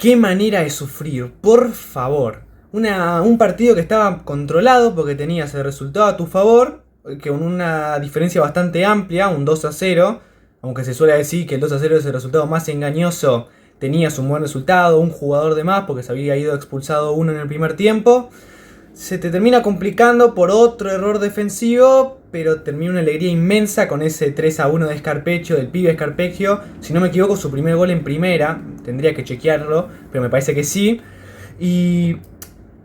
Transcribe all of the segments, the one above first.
Qué manera de sufrir, por favor. Un partido que estaba controlado porque tenías el resultado a tu favor, que con una diferencia bastante amplia, un 2-0, aunque se suele decir que el 2-0 es el resultado más engañoso, tenías un buen resultado, un jugador de más porque se había ido expulsado uno en el primer tiempo. Se te termina complicando por otro error defensivo, pero termina una alegría inmensa con ese 3-1 de Scarpecchio, del pibe Scarpecchio. Si no me equivoco, su primer gol en primera, tendría que chequearlo, pero me parece que sí. Y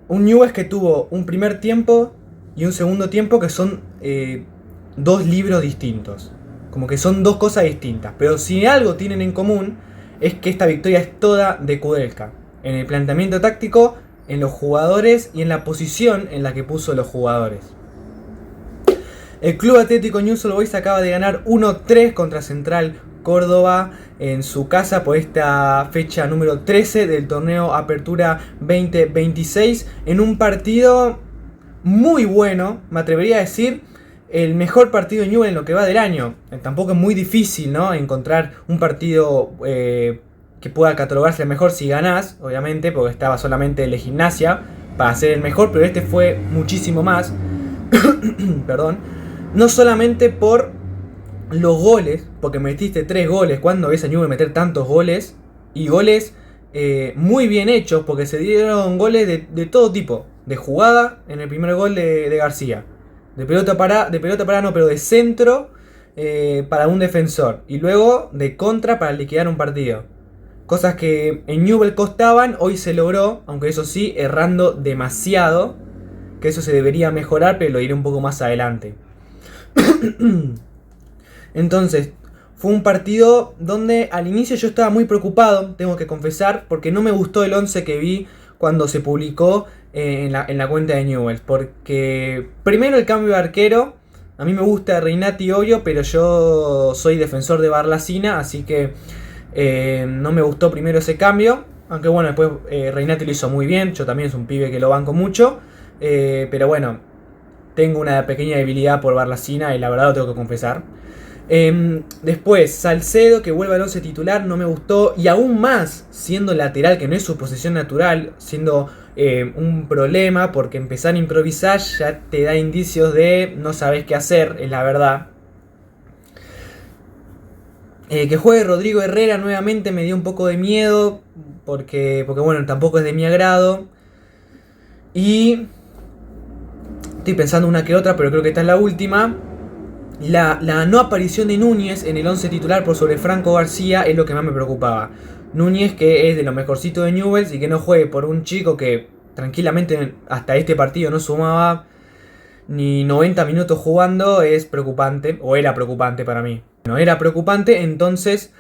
un Newell's que tuvo un primer tiempo y un segundo tiempo que son dos libros distintos. Como que son dos cosas distintas. Pero si algo tienen en común, es que esta victoria es toda de Kudelka. En el planteamiento táctico, en los jugadores y en la posición en la que puso los jugadores. El Club Atlético Newell's Old Boys acaba de ganar 1-3 contra Central Córdoba en su casa por esta fecha número 13 del torneo Apertura 2026 en un partido muy bueno, me atrevería a decir el mejor partido de Newell's en lo que va del año. Tampoco es muy difícil, ¿no?, encontrar un partido que pueda catalogarse el mejor si ganás, obviamente, porque estaba solamente el de Gimnasia para ser el mejor, pero este fue muchísimo más. Perdón. No solamente por los goles, porque metiste 3 goles. Cuando ves a Newell's meter tantos goles, y goles muy bien hechos, porque se dieron goles de todo tipo. De jugada en el primer gol de García, de pelota para no, pero de centro para un defensor, y luego de contra para liquidar un partido. Cosas que en Newell's costaban, hoy se logró, aunque eso sí, errando demasiado, que eso se debería mejorar, pero lo diré un poco más adelante. Entonces, fue un partido donde al inicio yo estaba muy preocupado, tengo que confesar, porque no me gustó el 11 que vi cuando se publicó en la cuenta de Newell's. Porque primero el cambio de arquero, a mí me gusta Reinati, obvio, pero yo soy defensor de Barlacina, así que no me gustó primero ese cambio. Aunque bueno, después Reinati lo hizo muy bien, yo también es un pibe que lo banco mucho. Pero bueno, tengo una pequeña debilidad por Barlacina y la verdad lo tengo que confesar. Después Salcedo, que vuelve al 11 titular, no me gustó. Y aún más siendo lateral, que no es su posición natural, siendo un problema, porque empezar a improvisar ya te da indicios de no sabes qué hacer, es la verdad. Que juegue Rodrigo Herrera nuevamente me dio un poco de miedo, porque bueno, tampoco es de mi agrado. Y estoy pensando una que otra, pero creo que esta es la última. La no aparición de Núñez en el 11 titular por sobre Franco García es lo que más me preocupaba. Núñez, que es de lo mejorcito de Newell's, y que no juegue por un chico que tranquilamente hasta este partido no sumaba ni 90 minutos jugando, es preocupante, o era preocupante para mí. No era preocupante, entonces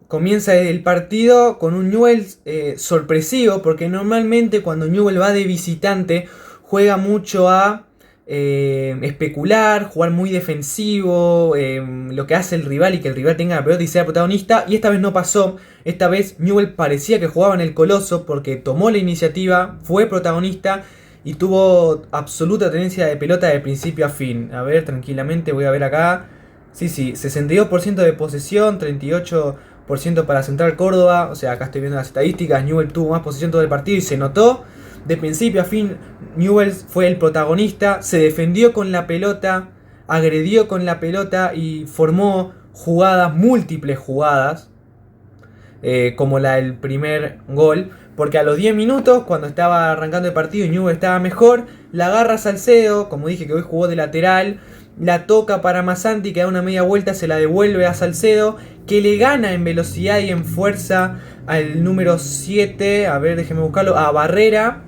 comienza el partido con un Newell's sorpresivo, porque normalmente cuando Newell's va de visitante juega mucho a especular, jugar muy defensivo, lo que hace el rival y que el rival tenga la pelota y sea protagonista. Y esta vez no pasó. Esta vez Newell's parecía que jugaba en el Coloso porque tomó la iniciativa, fue protagonista y tuvo absoluta tenencia de pelota de principio a fin. A ver, tranquilamente voy a ver acá. Sí, 62% de posesión, 38% para Central Córdoba. O sea, acá estoy viendo las estadísticas. Newell's tuvo más posesión todo el partido y se notó. De principio a fin, Newell's fue el protagonista, se defendió con la pelota, agredió con la pelota y formó jugadas, múltiples jugadas, como la del primer gol. Porque a los 10 minutos, cuando estaba arrancando el partido y Newell's estaba mejor, la agarra Salcedo, como dije que hoy jugó de lateral, la toca para Masanti, que da una media vuelta, se la devuelve a Salcedo, que le gana en velocidad y en fuerza al número 7, a ver, déjeme buscarlo, a Barrera.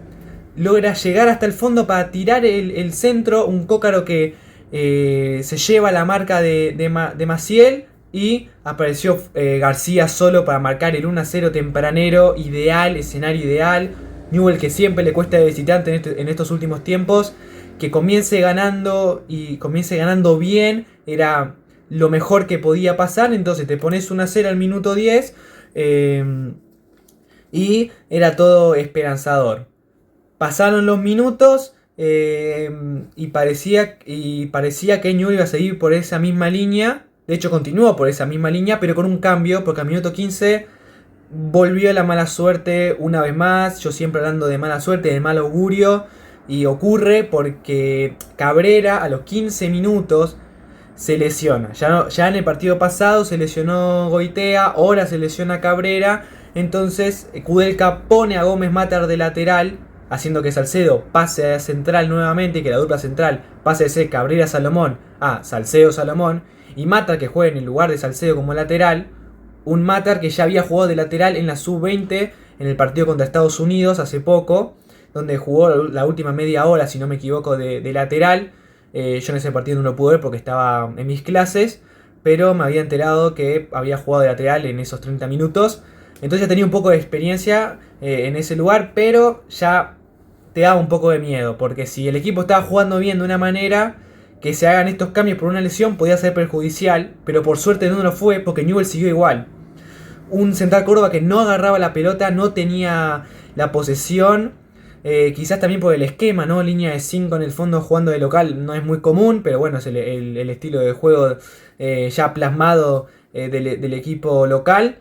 Logra llegar hasta el fondo para tirar el centro, un Cócaro que se lleva la marca de Maciel, y apareció García solo para marcar el 1-0 tempranero, ideal, escenario ideal. Newell's, que siempre le cuesta de visitante en estos últimos tiempos, que comience ganando y comience ganando bien, era lo mejor que podía pasar. Entonces te pones 1-0 al minuto 10 y era todo esperanzador. Pasaron los minutos y parecía que Newell's iba a seguir por esa misma línea. De hecho, continuó por esa misma línea, pero con un cambio, porque al minuto 15 volvió la mala suerte una vez más. Yo siempre hablando de mala suerte, de mal augurio. Y ocurre porque Cabrera a los 15 minutos se lesiona. Ya en el partido pasado se lesionó Goitea, ahora se lesiona Cabrera. Entonces Kudelka pone a Gómez Matar de lateral, haciendo que Salcedo pase a central nuevamente y que la dupla central pase de ser Cabrera-Salomón a Salcedo-Salomón. Y Matar, que juega en el lugar de Salcedo como lateral. Un Matar que ya había jugado de lateral en la sub-20 en el partido contra Estados Unidos hace poco, donde jugó la última media hora, si no me equivoco, de lateral. Yo en ese partido no lo pude ver porque estaba en mis clases, pero me había enterado que había jugado de lateral en esos 30 minutos. Entonces ya tenía un poco de experiencia en ese lugar, pero ya te daba un poco de miedo, porque si el equipo estaba jugando bien de una manera, que se hagan estos cambios por una lesión podía ser perjudicial, pero por suerte no lo fue porque Newell siguió igual. Un Central Córdoba que no agarraba la pelota, no tenía la posesión, quizás también por el esquema, ¿no? Línea de 5 en el fondo jugando de local no es muy común, pero bueno, es el estilo de juego ya plasmado del equipo local.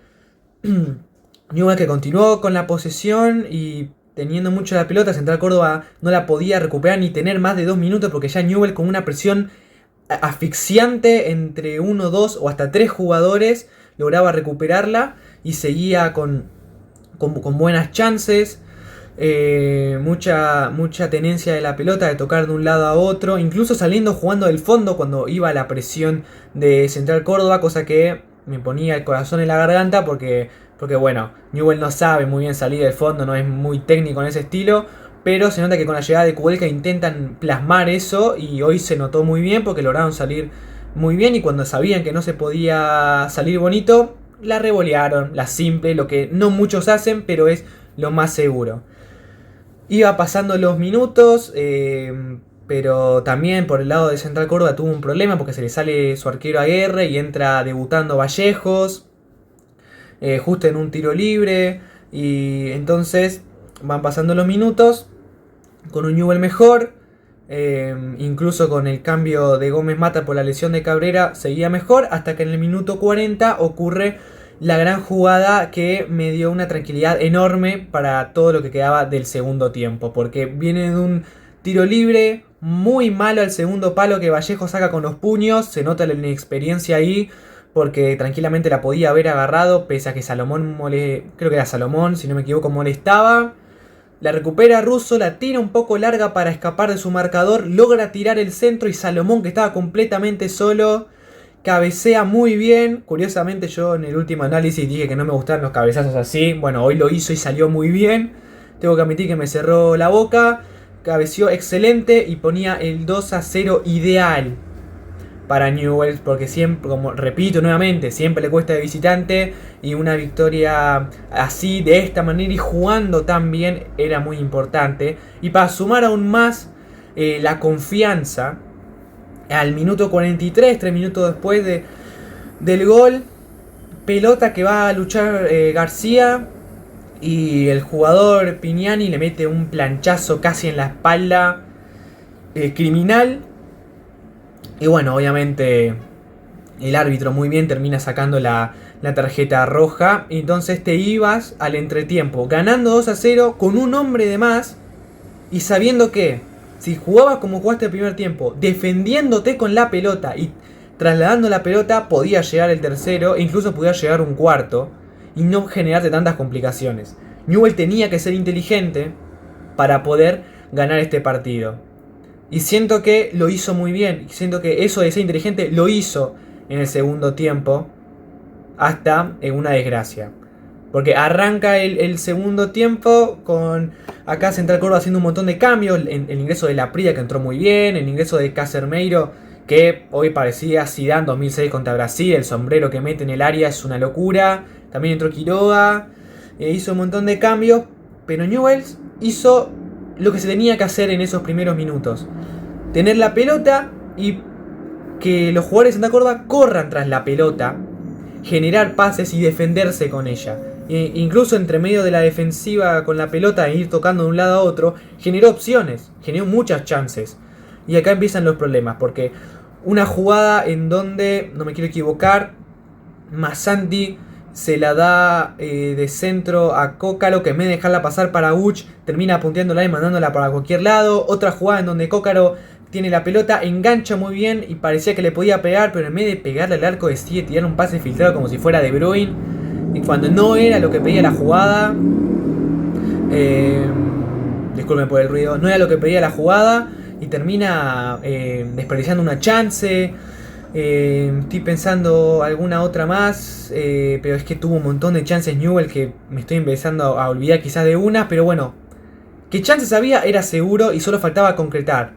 Newell que continuó con la posesión y teniendo mucho la pelota, Central Córdoba no la podía recuperar ni tener más de 2 minutos porque ya Newell con una presión asfixiante entre 1, 2 o hasta 3 jugadores lograba recuperarla y seguía con buenas chances. Mucha tenencia de la pelota de tocar de un lado a otro, incluso saliendo jugando del fondo cuando iba la presión de Central Córdoba, cosa que me ponía el corazón en la garganta porque bueno, Newell no sabe muy bien salir del fondo, no es muy técnico en ese estilo, pero se nota que con la llegada de Kudelka intentan plasmar eso y hoy se notó muy bien porque lograron salir muy bien y cuando sabían que no se podía salir bonito, la revolearon, la simple, lo que no muchos hacen, pero es lo más seguro. Iba pasando los minutos, pero también por el lado de Central Córdoba tuvo un problema porque se le sale su arquero Aguerre y entra debutando Vallejos, justo en un tiro libre. Y entonces van pasando los minutos con un Newell mejor, incluso con el cambio de Gómez Mata por la lesión de Cabrera seguía mejor, hasta que en el minuto 40 ocurre la gran jugada que me dio una tranquilidad enorme para todo lo que quedaba del segundo tiempo, porque viene de un tiro libre muy malo al segundo palo que Vallejo saca con los puños, se nota la inexperiencia ahí, porque tranquilamente la podía haber agarrado, pese a que Salomón, creo que era Salomón, si no me equivoco, molestaba. La recupera Russo, la tira un poco larga para escapar de su marcador, logra tirar el centro y Salomón, que estaba completamente solo, cabecea muy bien. Curiosamente yo en el último análisis dije que no me gustaban los cabezazos así. Bueno, hoy lo hizo y salió muy bien. Tengo que admitir que me cerró la boca. Cabeció excelente y ponía el 2-0 ideal para Newell's, porque siempre, como repito nuevamente, siempre le cuesta de visitante y una victoria así, de esta manera y jugando tan bien era muy importante. Y para sumar aún más la confianza, al minuto 43, 3 minutos después del gol, pelota que va a luchar García y el jugador Pignani le mete un planchazo casi en la espalda criminal. Y bueno, obviamente el árbitro muy bien termina sacando la tarjeta roja. Entonces te ibas al entretiempo ganando 2-0 con un hombre de más y sabiendo que si jugabas como jugaste el primer tiempo, defendiéndote con la pelota y trasladando la pelota, podía llegar el tercero e incluso podía llegar un cuarto y no generarte tantas complicaciones. Newell tenía que ser inteligente para poder ganar este partido. Y siento que lo hizo muy bien. Siento que eso de ser inteligente lo hizo en el segundo tiempo. Hasta en una desgracia. Porque arranca el segundo tiempo con acá Central Córdoba haciendo un montón de cambios. El ingreso de La Prida, que entró muy bien. El ingreso de Casermeiro, que hoy parecía Zidane 2006 contra Brasil. El sombrero que mete en el área es una locura. También entró Quiroga. Hizo un montón de cambios. Pero Newell's hizo lo que se tenía que hacer en esos primeros minutos. Tener la pelota y que los jugadores de Central Córdoba corran tras la pelota. Generar pases y defenderse con ella. Incluso entre medio de la defensiva con la pelota e ir tocando de un lado a otro, generó opciones, generó muchas chances. Y acá empiezan los problemas, porque una jugada en donde, no me quiero equivocar, Massanti se la da de centro a Cócaro, que en vez de dejarla pasar para Uch, termina punteándola y mandándola para cualquier lado. Otra jugada en donde Cócaro tiene la pelota, engancha muy bien y parecía que le podía pegar, pero en vez de pegarle al arco decide tirar un pase filtrado como si fuera De Bruyne, y cuando no era lo que pedía la jugada. Disculpen por el ruido. No era lo que pedía la jugada y termina desperdiciando una chance. Estoy pensando alguna otra más, pero es que tuvo un montón de chances Newell que me estoy empezando a olvidar quizás de una, pero bueno, que chances había era seguro y solo faltaba concretar.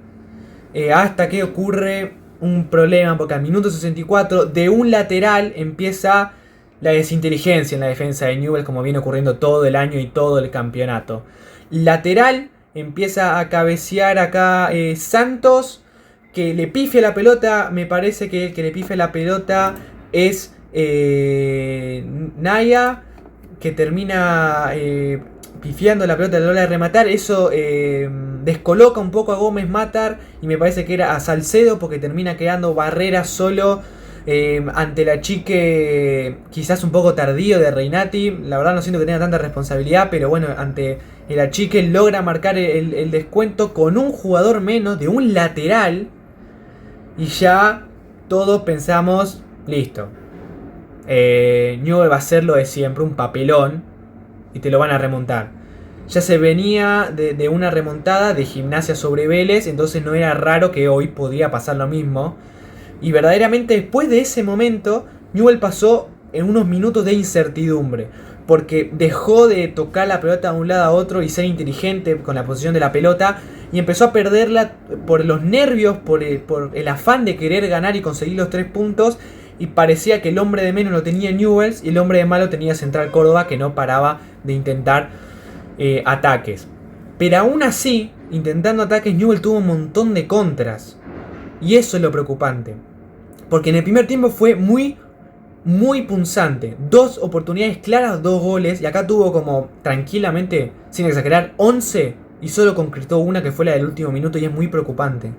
Hasta que ocurre un problema, porque al minuto 64 de un lateral empieza la desinteligencia en la defensa de Newell, como viene ocurriendo todo el año y todo el campeonato. Lateral empieza a cabecear acá Santos, que le pifia la pelota. Me parece que el que le pifia la pelota es Naya, que termina pifiando la pelota a la hora de rematar. Eso descoloca un poco a Gómez Matar y me parece que era a Salcedo, porque termina quedando Barrera solo ante la chique quizás un poco tardío de Reinati. La verdad no siento que tenga tanta responsabilidad, pero bueno, ante el Achique logra marcar el descuento con un jugador menos de un lateral. Y ya todos pensamos, listo, Newell va a hacer lo de siempre, un papelón, y te lo van a remontar. Ya se venía de una remontada de Gimnasia sobre Vélez, entonces no era raro que hoy podía pasar lo mismo. Y verdaderamente después de ese momento, Newell pasó en unos minutos de incertidumbre, porque dejó de tocar la pelota de un lado a otro y ser inteligente con la posición de la pelota, y empezó a perderla por los nervios, por el afán de querer ganar y conseguir los 3 puntos, y parecía que el hombre de menos lo tenía Newell's y el hombre de malo tenía Central Córdoba, que no paraba de intentar ataques. Pero aún así, intentando ataques, Newell tuvo un montón de contras, y eso es lo preocupante, porque en el primer tiempo fue muy punzante. 2 oportunidades claras, 2 goles. Y acá tuvo como, tranquilamente, sin exagerar, 11. Y solo concretó una, que fue la del último minuto. Y es muy preocupante,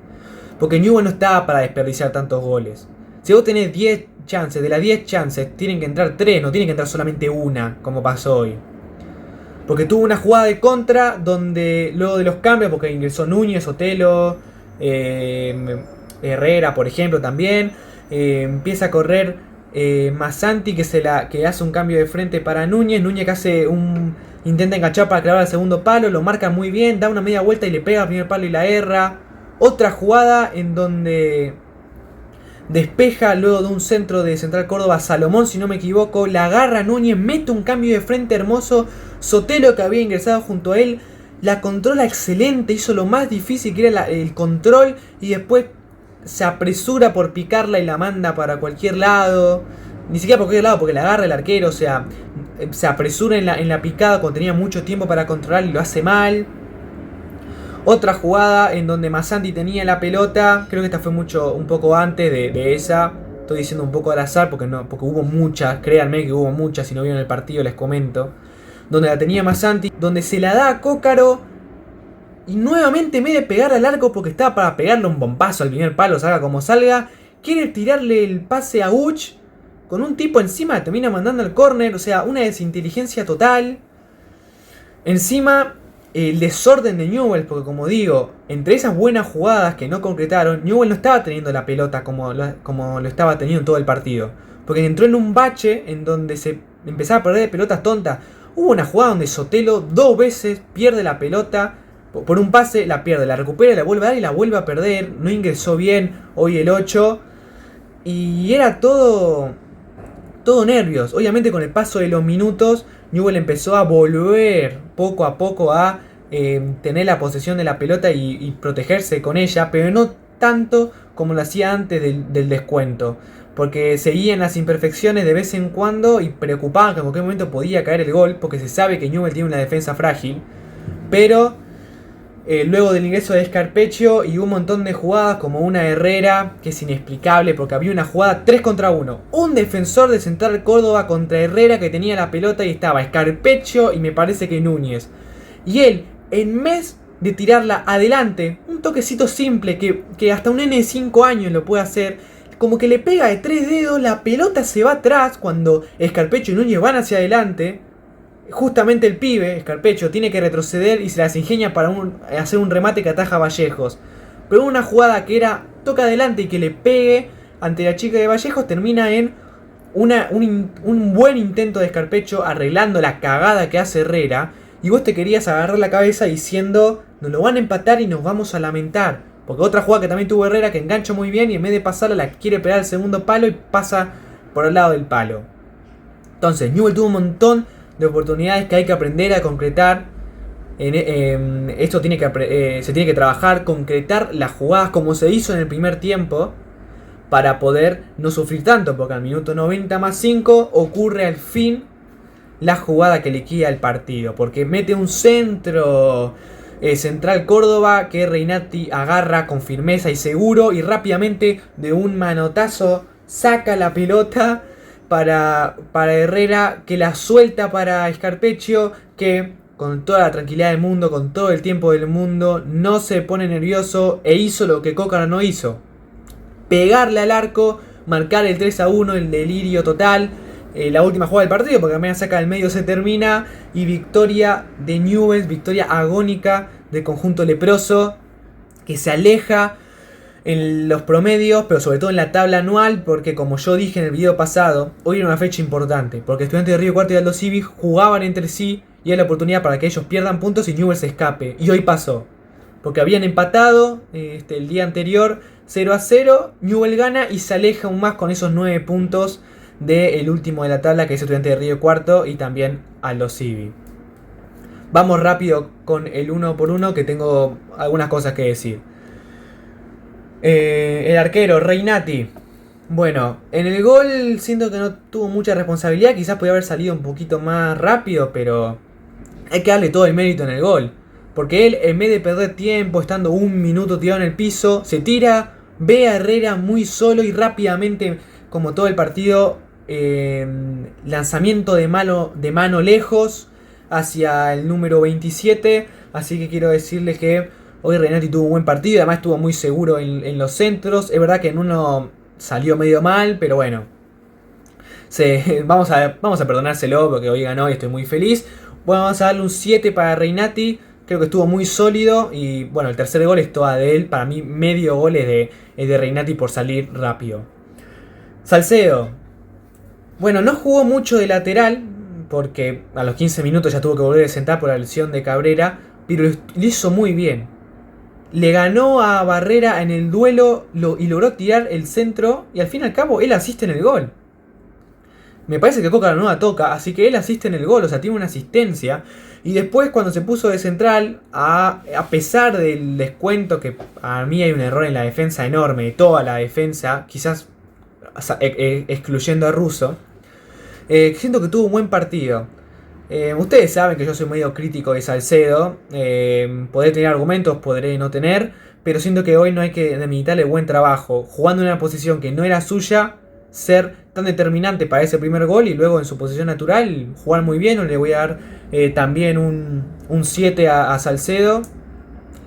porque Newell no estaba para desperdiciar tantos goles. Si vos tenés 10 chances, de las 10 chances tienen que entrar 3. No tiene que entrar solamente una, como pasó hoy. Porque tuvo una jugada de contra donde luego de los cambios, porque ingresó Núñez, Otelo, Herrera por ejemplo también, empieza a correr Masanti, que hace un cambio de frente para Núñez. Núñez que intenta enganchar para clavar al segundo palo, lo marca muy bien, da una media vuelta y le pega al primer palo y la erra. Otra jugada en donde despeja luego de un centro de Central Córdoba Salomón, si no me equivoco, la agarra Núñez, mete un cambio de frente hermoso. Sotelo, que había ingresado junto a él, la controla excelente, hizo lo más difícil que era el control, y después se apresura por picarla y la manda para cualquier lado. Ni siquiera por cualquier lado, porque la agarra el arquero. O sea, se apresura en la picada cuando tenía mucho tiempo para controlar y lo hace mal. Otra jugada en donde Masanti tenía la pelota. Creo que esta fue un poco antes de esa. Estoy diciendo un poco al azar porque hubo muchas. Créanme que hubo muchas. Si no vieron el partido les comento. Donde la tenía Masanti, donde se la da a Cócaro. Y nuevamente, en vez de pegar al arco, porque estaba para pegarle un bombazo al primer palo, salga como salga, quiere tirarle el pase a Uch con un tipo encima, termina mandando al córner. O sea, una desinteligencia total. Encima, el desorden de Newell, porque como digo, entre esas buenas jugadas que no concretaron, Newell no estaba teniendo la pelota como lo estaba teniendo en todo el partido, porque entró en un bache en donde se empezaba a perder pelotas tontas. Hubo una jugada donde Sotelo 2 veces pierde la pelota por un pase, la pierde, la recupera, la vuelve a dar y la vuelve a perder. No ingresó bien hoy el 8. Y era todo nervios. Obviamente con el paso de los minutos, Newell empezó a volver poco a poco a tener la posesión de la pelota y protegerse con ella, pero no tanto como lo hacía antes del descuento. Porque seguían las imperfecciones de vez en cuando y preocupaban que en cualquier momento podía caer el gol, porque se sabe que Newell tiene una defensa frágil. Pero luego del ingreso de Scarpecchio y un montón de jugadas como una Herrera, que es inexplicable porque había una jugada 3 contra 1. Un defensor de Central Córdoba contra Herrera que tenía la pelota y estaba Scarpecchio y me parece que Núñez. Y él, en vez de tirarla adelante, un toquecito simple que hasta un nene de 5 años lo puede hacer, como que le pega de 3 dedos, la pelota se va atrás cuando Scarpeccio y Núñez van hacia adelante. Justamente el pibe, Scarpeccio, tiene que retroceder y se las ingenia para hacer un remate que ataja a Vallejos. Pero una jugada que era toca adelante y que le pegue ante la chica de Vallejos termina en un buen intento de Scarpeccio arreglando la cagada que hace Herrera. Y vos te querías agarrar la cabeza diciendo, nos lo van a empatar y nos vamos a lamentar. Porque otra jugada que también tuvo Herrera que engancha muy bien y en vez de pasarla la quiere pegar al segundo palo y pasa por el lado del palo. Entonces Newell tuvo un montón de oportunidades que hay que aprender a concretar. Esto se tiene que trabajar, concretar las jugadas como se hizo en el primer tiempo para poder no sufrir tanto, porque al minuto 90 más 5 ocurre al fin la jugada que liquida el partido, porque mete un centro Central Córdoba que Reinati agarra con firmeza y seguro y rápidamente de un manotazo saca la pelota para Herrera, que la suelta para Scarpeccio, que con toda la tranquilidad del mundo, con todo el tiempo del mundo, no se pone nervioso e hizo lo que Cócara no hizo: pegarle al arco, marcar el 3-1, el delirio total. La última jugada del partido, porque también saca del medio, se termina. Y victoria de Newell's, victoria agónica del conjunto leproso, que se aleja en los promedios, pero sobre todo en la tabla anual, porque como yo dije en el video pasado, hoy era una fecha importante, porque Estudiantes de Río Cuarto y Aldo Civi jugaban entre sí y era la oportunidad para que ellos pierdan puntos y Newell's se escape. Y hoy pasó, porque habían empatado el día anterior 0-0, Newell gana y se aleja aún más con esos 9 puntos del último de la tabla, que es Estudiantes de Río Cuarto y también Aldo Civi. Vamos rápido con el 1 por 1, que tengo algunas cosas que decir. El arquero, Reinati. Bueno, en el gol siento que no tuvo mucha responsabilidad, quizás podía haber salido un poquito más rápido, pero hay que darle todo el mérito en el gol. Porque él, en vez de perder tiempo, estando un minuto tirado en el piso, se tira, ve a Herrera muy solo y rápidamente, como todo el partido, lanzamiento de mano lejos hacia el número 27. Así que quiero decirles que hoy Reinati tuvo un buen partido, además estuvo muy seguro en los centros. Es verdad que en uno salió medio mal, pero bueno, vamos a perdonárselo porque hoy ganó y estoy muy feliz. Bueno, vamos a darle un 7 para Reinati. Creo que estuvo muy sólido y bueno, el tercer gol es toda de él. Para mí medio gol es de Reinati por salir rápido. Salcedo. Bueno, no jugó mucho de lateral porque a los 15 minutos ya tuvo que volver a sentar por la lesión de Cabrera, pero lo hizo muy bien. Le ganó a Barrera en el duelo y logró tirar el centro y al fin y al cabo él asiste en el gol. Me parece que Cócara no la toca, así que él asiste en el gol, o sea, tiene una asistencia. Y después cuando se puso de central, a pesar del descuento, que a mí hay un error en la defensa enorme, de toda la defensa, quizás excluyendo a Russo, siento que tuvo un buen partido. Ustedes saben que yo soy medio crítico de Salcedo, podré tener argumentos, podré no tener, pero siento que hoy no hay que demeritarle buen trabajo, jugando en una posición que no era suya, ser tan determinante para ese primer gol y luego en su posición natural jugar muy bien. Le voy a dar también un 7 a Salcedo,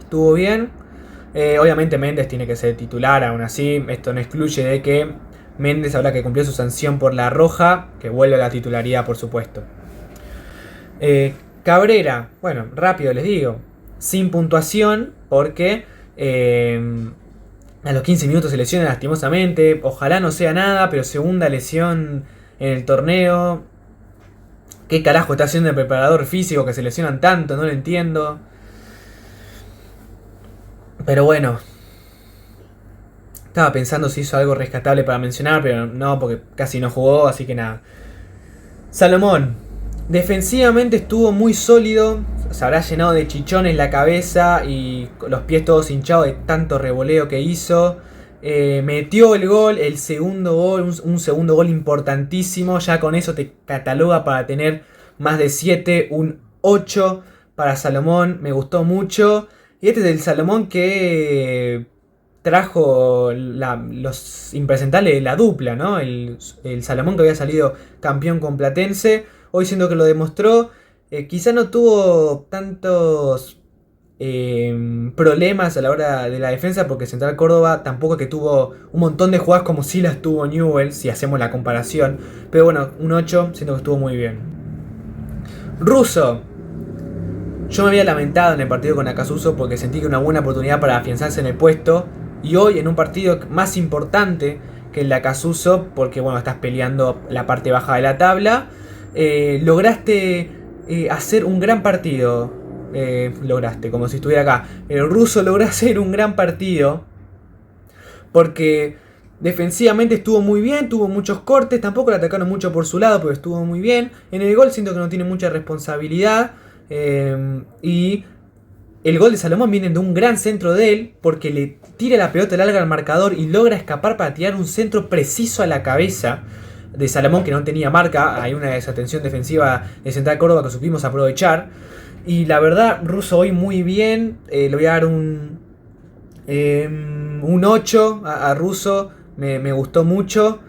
estuvo bien. Obviamente Méndez tiene que ser titular, aún así esto no excluye de que Méndez, ahora que cumplió su sanción por la roja, que vuelve a la titularidad por supuesto. Cabrera, bueno, rápido les digo, sin puntuación porque a los 15 minutos se lesiona lastimosamente. Ojalá no sea nada, pero segunda lesión en el torneo. ¿Qué carajo está haciendo el preparador físico que se lesionan tanto? No lo entiendo. Pero bueno, estaba pensando si hizo algo rescatable para mencionar, pero no, porque casi no jugó, así que nada. Salomón, defensivamente estuvo muy sólido. Se habrá llenado de chichones la cabeza y los pies todos hinchados de tanto revoleo que hizo. Metió el gol, el segundo gol, un segundo gol importantísimo. Ya con eso te cataloga para tener más de 7, un 8 para Salomón. Me gustó mucho. Y este es el Salomón que trajo los impresentables de la dupla, ¿no? El Salomón que había salido campeón con Platense. Hoy siento que lo demostró. Quizá no tuvo tantos problemas a la hora de la defensa, porque Central Córdoba tampoco es que tuvo un montón de jugadas como si las tuvo Newell, si hacemos la comparación. Pero bueno, un 8, siento que estuvo muy bien. Russo. Yo me había lamentado en el partido con Acasuso porque sentí que una buena oportunidad para afianzarse en el puesto. Y hoy en un partido más importante que el de Acasuso, porque bueno, estás peleando la parte baja de la tabla, lograste hacer un gran partido. Lograste, como si estuviera acá. El Russo logró hacer un gran partido porque defensivamente estuvo muy bien, tuvo muchos cortes, tampoco le atacaron mucho por su lado, pero estuvo muy bien. En el gol siento que no tiene mucha responsabilidad. Y el gol de Salomón viene de un gran centro de él, porque le tira la pelota larga al marcador y logra escapar para tirar un centro preciso a la cabeza de Salomón, que no tenía marca. Hay una desatención defensiva de Central Córdoba que supimos aprovechar. Y la verdad, Russo hoy muy bien. Le voy a dar un 8 a Russo. Me gustó mucho.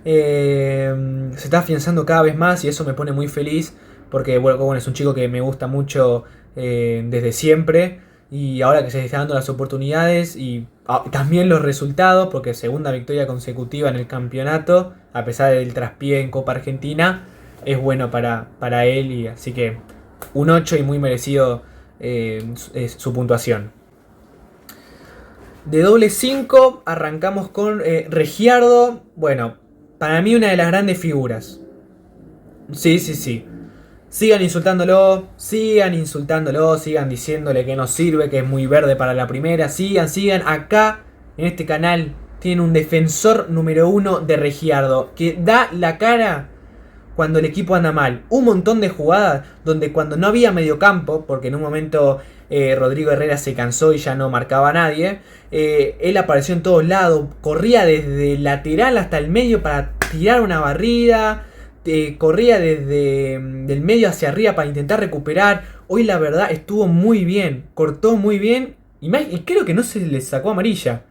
Se está afianzando cada vez más y eso me pone muy feliz. Porque bueno, es un chico que me gusta mucho desde siempre. Y ahora que se está dando las oportunidades y también los resultados, porque segunda victoria consecutiva en el campeonato, a pesar del traspié en Copa Argentina, es bueno para él. Y así que un 8 y muy merecido su puntuación. De doble 5 arrancamos con Regiardo. Bueno, para mí una de las grandes figuras. Sí. Sigan insultándolo, sigan diciéndole que no sirve, que es muy verde para la primera. Sigan. Acá, en este canal, tienen un defensor número 1 de Regiardo, que da la cara cuando el equipo anda mal. Un montón de jugadas donde cuando no había mediocampo, porque en un momento Rodrigo Herrera se cansó y ya no marcaba a nadie, él apareció en todos lados, corría desde el lateral hasta el medio para tirar una barrida. Corría desde el medio hacia arriba para intentar recuperar. Hoy la verdad estuvo muy bien, cortó muy bien y creo que no se le sacó amarilla.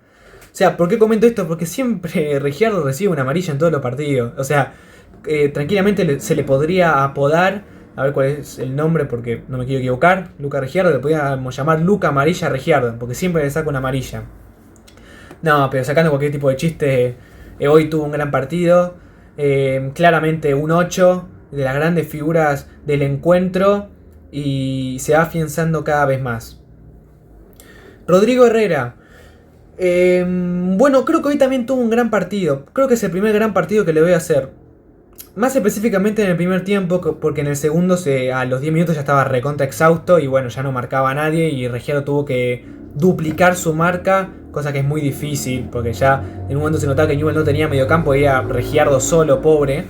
O sea, ¿por qué comento esto? Porque siempre Regiardo recibe una amarilla en todos los partidos. O sea, tranquilamente se le podría apodar, a ver cuál es el nombre porque no me quiero equivocar, Luca Regiardo, le podríamos llamar Luca Amarilla Regiardo, porque siempre le saca una amarilla. No, pero sacando cualquier tipo de chiste, hoy tuvo un gran partido. Claramente un 8 de las grandes figuras del encuentro y se va afianzando cada vez más. Rodrigo Herrera. Bueno, creo que hoy también tuvo un gran partido. Creo que es el primer gran partido que le voy a hacer. Más específicamente en el primer tiempo, porque en el segundo a los 10 minutos ya estaba recontra exhausto y bueno, ya no marcaba a nadie y Regiardo tuvo que duplicar su marca, cosa que es muy difícil, porque ya en un momento se notaba que Newell no tenía mediocampo y era Regiardo solo, pobre.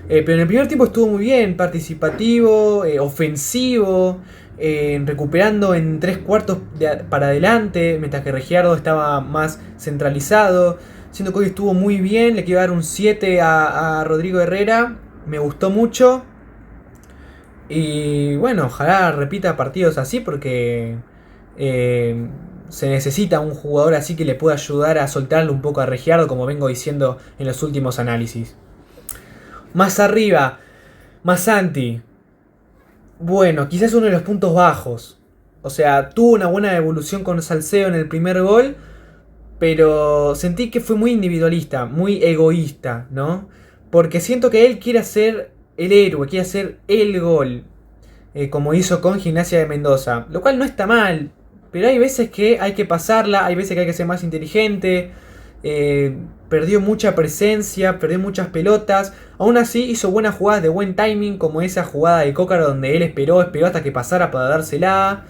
Pero en el primer tiempo estuvo muy bien, participativo, ofensivo, recuperando en 3/4 para adelante, mientras que Regiardo estaba más centralizado. Siento que hoy estuvo muy bien, le quiero dar un 7 a Rodrigo Herrera, me gustó mucho. Y bueno, ojalá repita partidos así porque se necesita un jugador así que le pueda ayudar a soltarle un poco a Regiardo, como vengo diciendo en los últimos análisis. Más arriba, Masanti. Bueno, quizás uno de los puntos bajos. O sea, tuvo una buena evolución con Salcedo en el primer gol, pero sentí que fue muy individualista, muy egoísta, ¿no? Porque siento que él quiere ser el héroe, quiere hacer el gol, como hizo con Gimnasia de Mendoza, lo cual no está mal, pero hay veces que hay que pasarla, hay veces que hay que ser más inteligente. Perdió mucha presencia, perdió muchas pelotas. Aún así hizo buenas jugadas de buen timing, como esa jugada de Cócaro donde él esperó hasta que pasara para dársela.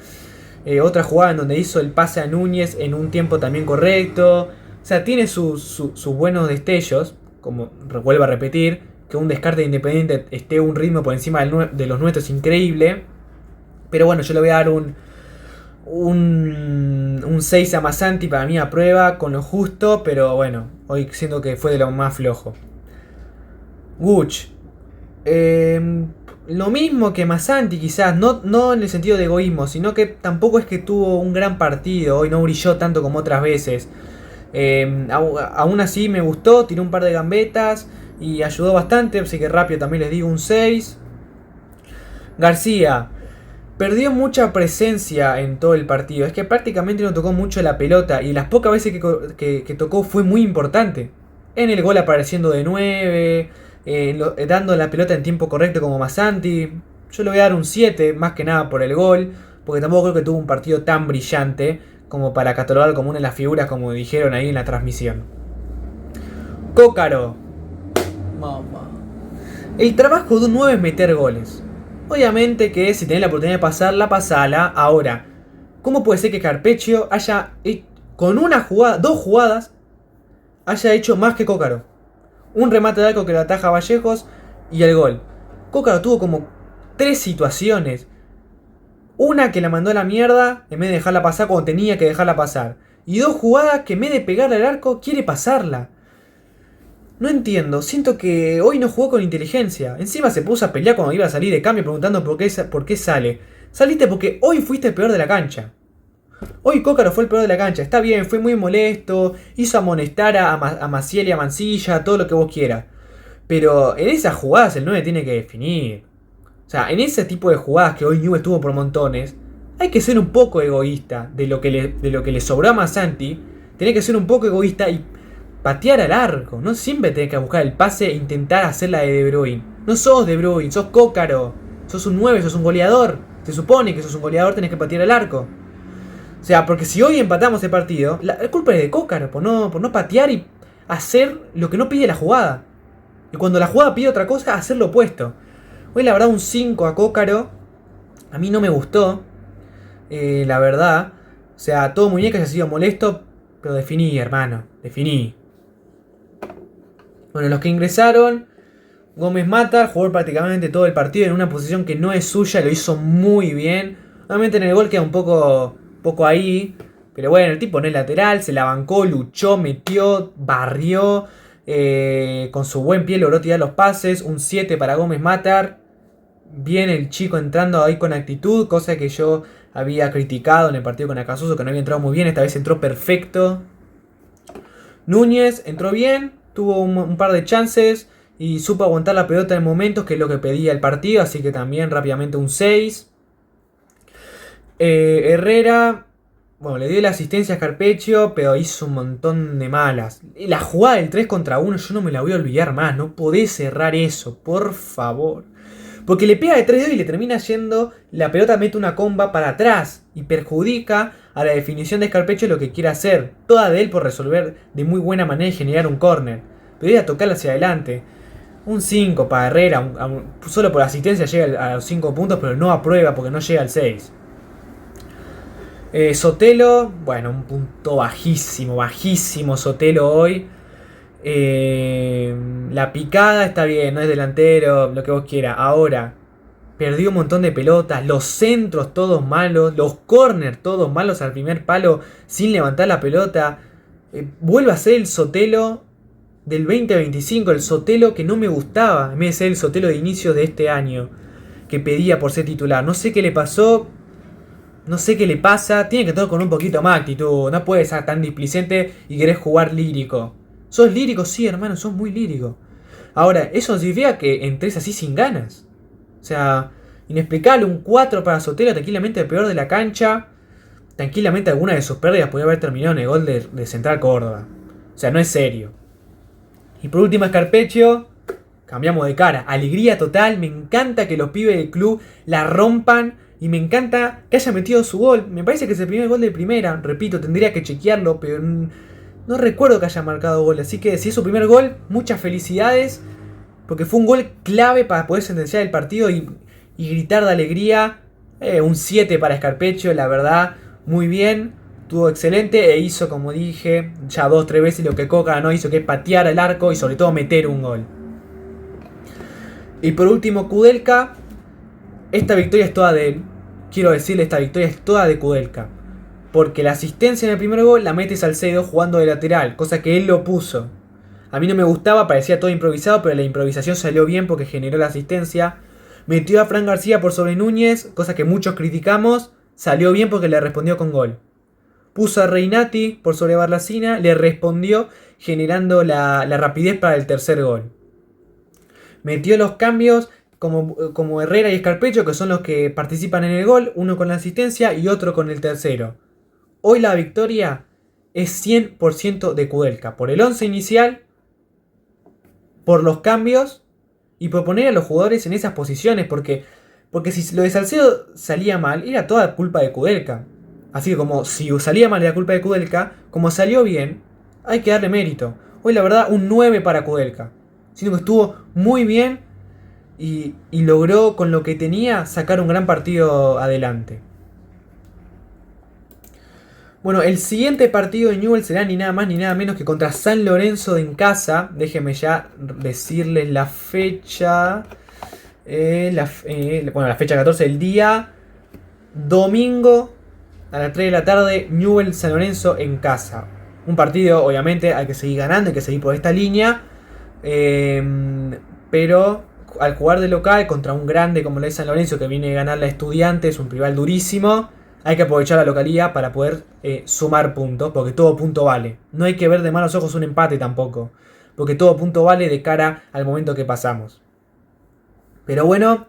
Otra jugada en donde hizo el pase a Núñez en un tiempo también correcto. O sea, tiene sus buenos destellos, como vuelvo a repetir, que un descarte de Independiente esté un ritmo por encima de los nuestros increíble. Pero bueno, yo le voy a dar un 6 a Masanti, para mí a prueba, con lo justo, pero bueno, hoy siento que fue de lo más flojo. Guch. Lo mismo que Masanti quizás, no en el sentido de egoísmo, sino que tampoco es que tuvo un gran partido, hoy no brilló tanto como otras veces. Aún así me gustó, tiró un par de gambetas y ayudó bastante, así que rápido también les digo un 6. García. perdió mucha presencia en todo el partido. Es que prácticamente no tocó mucho la pelota y las pocas veces que tocó fue muy importante. En el gol apareciendo de 9, dando la pelota en tiempo correcto como Masanti. Yo le voy a dar un 7, más que nada por el gol, porque tampoco creo que tuvo un partido tan brillante como para catalogar como una de las figuras como dijeron ahí en la transmisión. Cócaro. Mamá. El trabajo de un 9 es meter goles. Obviamente que si tenés la oportunidad de pasarla, pasala. Ahora, ¿cómo puede ser que Carpeccio haya, con una jugada, 2 jugadas, haya hecho más que Cócaro? Un remate de arco que lo ataja a Vallejos y el gol. Cócaro tuvo como 3 situaciones. Una que la mandó a la mierda en vez de dejarla pasar cuando tenía que dejarla pasar. Y 2 jugadas que en vez de pegarle al arco quiere pasarla. No entiendo, siento que hoy no jugó con inteligencia. Encima se puso a pelear cuando iba a salir de cambio preguntando por qué sale. Saliste porque hoy fuiste el peor de la cancha. Hoy Cócaro fue el peor de la cancha. Está bien, fue muy molesto. Hizo amonestar a Maciel y a Mancilla, todo lo que vos quieras. Pero en esas jugadas el 9 tiene que definir. O sea, en ese tipo de jugadas que hoy Newell's tuvo por montones, hay que ser un poco egoísta de lo que le sobró a Masanti. Tiene que ser un poco egoísta y patear al arco. No siempre tenés que buscar el pase e intentar hacer la de Bruyne. No sos De Bruyne, sos Cócaro. Sos un 9, sos un goleador. Se supone que sos un goleador, tenés que patear al arco. O sea, porque si hoy empatamos el partido, la culpa es de Cócaro por no patear y hacer lo que no pide la jugada. Y cuando la jugada pide otra cosa, hacer lo opuesto. Hoy la verdad un 5 a Cócaro. A mí no me gustó. La verdad. O sea, todo muñeca haya sido molesto. Pero definí, hermano. Definí. Bueno, los que ingresaron. Gómez Matar jugó prácticamente todo el partido en una posición que no es suya. Lo hizo muy bien. Obviamente en el gol queda un poco ahí. Pero bueno, el tipo no es lateral. Se la bancó, luchó, metió, barrió. Con su buen pie logró tirar los pases. Un 7 para Gómez Matar. Bien el chico entrando ahí con actitud. Cosa que yo había criticado en el partido con Acasuso, que no había entrado muy bien. Esta vez entró perfecto. Núñez entró bien. Tuvo un par de chances. Y supo aguantar la pelota en momentos, que es lo que pedía el partido. Así que también rápidamente un 6. Herrera, bueno, le dio la asistencia a Carpeccio, pero hizo un montón de malas. La jugada del 3 contra 1 yo no me la voy a olvidar más. No podés cerrar eso, por favor. Porque le pega de 3 dedos y le termina yendo. La pelota mete una comba para atrás y perjudica a la definición de Carpeccio lo que quiere hacer. Toda de él por resolver de muy buena manera y generar un córner. Pero ir a tocarla hacia adelante. Un 5 para Herrera. Solo por asistencia llega a los 5 puntos, pero no aprueba porque no llega al 6. Sotelo, bueno, un punto bajísimo Sotelo hoy. La picada está bien, no es delantero, lo que vos quieras. Ahora, perdió un montón de pelotas, los centros todos malos, los corners todos malos al primer palo sin levantar la pelota. Vuelve a ser el Sotelo del 2025, el Sotelo que no me gustaba, en vez de ser el Sotelo de inicio de este año, que pedía por ser titular. No sé qué le pasó. No sé qué le pasa, tiene que estar con un poquito más actitud. No puedes ser tan displicente y querés jugar lírico. ¿Sos lírico? Sí, hermano, sos muy lírico. Ahora, eso no significa que entres así sin ganas. O sea, inexplicable, un 4 para Sotelo, tranquilamente el peor de la cancha. Tranquilamente alguna de sus pérdidas podría haber terminado en el gol de Central Córdoba. O sea, no es serio. Y por último, Carpeccio. Cambiamos de cara. Alegría total. Me encanta que los pibes del club la rompan. Y me encanta que haya metido su gol. Me parece que es el primer gol de primera. Repito, tendría que chequearlo, pero no recuerdo que haya marcado gol. Así que si es su primer gol, muchas felicidades. Porque fue un gol clave para poder sentenciar el partido y gritar de alegría. Un 7 para Carpeccio, la verdad, muy bien. Estuvo excelente e hizo, como dije, ya 2-3 veces lo que Coca no hizo, que es patear el arco y sobre todo meter un gol. Y por último, Kudelka. Esta victoria es toda de él. Quiero decirle, esta victoria es toda de Kudelka. Porque la asistencia en el primer gol la mete Salcedo jugando de lateral, cosa que él lo puso. A mí no me gustaba, parecía todo improvisado, pero la improvisación salió bien porque generó la asistencia. Metió a Fran García por sobre Núñez, cosa que muchos criticamos. Salió bien porque le respondió con gol. Puso a Reinati por sobre Barlacina, le respondió generando la rapidez para el tercer gol. Metió los cambios como Herrera y Escarpecho, que son los que participan en el gol, uno con la asistencia y otro con el tercero. Hoy la victoria es 100% de Kudelka, por el 11 inicial, por los cambios y por poner a los jugadores en esas posiciones, porque si lo de Salcedo salía mal, era toda culpa de Kudelka. Así que como si salía mal era culpa de Kudelka, como salió bien, hay que darle mérito. Hoy la verdad un 9 para Kudelka. Siento que estuvo muy bien y logró con lo que tenía sacar un gran partido adelante. Bueno, el siguiente partido de Newell's será ni nada más ni nada menos que contra San Lorenzo en casa. Déjenme ya decirles la fecha. La fecha 14 del día. Domingo a las 3 de la tarde, Newell's San Lorenzo en casa. Un partido, obviamente, hay que seguir ganando, hay que seguir por esta línea. Pero al jugar de local contra un grande como lo es San Lorenzo, que viene a ganar la Estudiantes, un rival durísimo, hay que aprovechar la localidad para poder sumar puntos, porque todo punto vale. No hay que ver de malos ojos un empate tampoco, porque todo punto vale de cara al momento que pasamos. Pero bueno,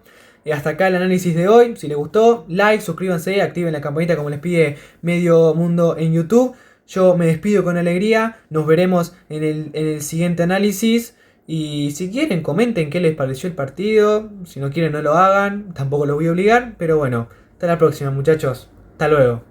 hasta acá el análisis de hoy. Si les gustó, like, suscríbanse, activen la campanita como les pide medio mundo en YouTube. Yo me despido con alegría, nos veremos en el siguiente análisis. Y si quieren, comenten qué les pareció el partido. Si no quieren, no lo hagan, tampoco los voy a obligar. Pero bueno, hasta la próxima, muchachos. Hasta luego.